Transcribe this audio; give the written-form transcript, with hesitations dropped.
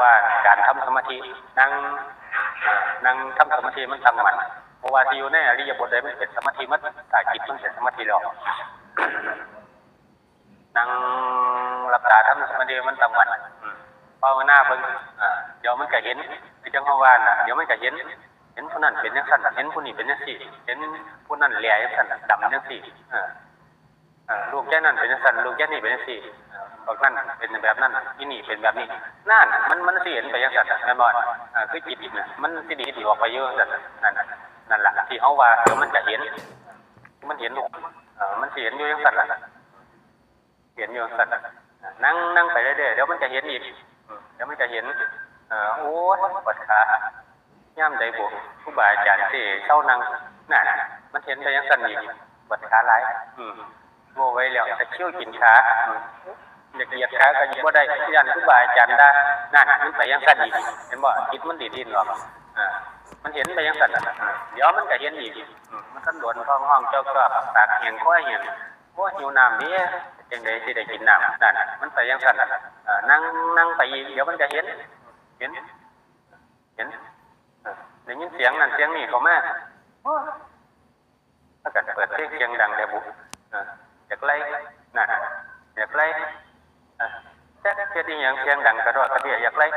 ว่าการทำสมาธินั่งทำสมาธิมันตั้งมั่นเพราะว่าที่อยู่ในอริยบทใดมันเป็นสมาธิมันตาจิตมันเป็นสมาธิแล้วนั่งหลับตาทำสมาธิมันตั้งมั่นภาวนาเบิ่งเดี๋ยวมันก็เห็นที่จังเฮาว่าน่ะเดี๋ยวมันก็เห็นผู้นั้นเป็นจังซั่นเห็นผู้นี้เป็นจังซี่เห็นผู้นั้นแหล่จังซั่นดำจังซี่ลูกแค่นั้นเป็นจังซั่นลูกแค่นี้เป็นจังซี่บอกนั่นเป็นแบบนั้นอีนี่เป็นแบบนี้นั่นมันสิเห็นไปจังซั่นแม่นบ่คือจิตน่ะมันสิดีออกไปเยอะจังซั่นนั่นล่ะที่เฮาว่าเดี๋ยวมันก็เห็นมันเห็นลูกมันสิเห็นอยู่จังซั่นล่ะเห็นอยู่จังซั่นนั่งไปเรื่อยๆเดี๋ยวมันจะเห็นอีกเดี๋ยวมันจะเห็นโอ้ยปวดขาย่ำใดบุครูบาอาจารย์ที่เศร้านั่งน่ะมันเห็นไปยังสั่นอีกปวดขาหลายโง่ไว้แล้วจะเชี่ยวกินขาอยากเหยียดขาก็ยิ่งบ่ได้ยันครูบาอาจารย์ได้นั่นมันไปยังสั่นอีกเห็นบ่จิตมันดิ้นหรอกมันเห็นไปยังสั่นเดี๋ยวมันจะเห็นอีกมันขั้นโดนห้องเจ้าก็ปากเหี่ยงค่อยเหี่ยงโอ้หิวน้ำนี่จังได๋สิได้กินน้ำนั่นมันไปยังสั่นนั่งไปอีกเดี๋ยวมันจะเห็นได้ยินเสียงนั่นเสียงนี่เข้ามาถ้าเกิดเปิดเพลงเสียงดังแล้วบุอยากไล่นั่นอยากไล่แท้ๆที่ยังเสียงดังกระโดดกระเดี่ยอยากไล่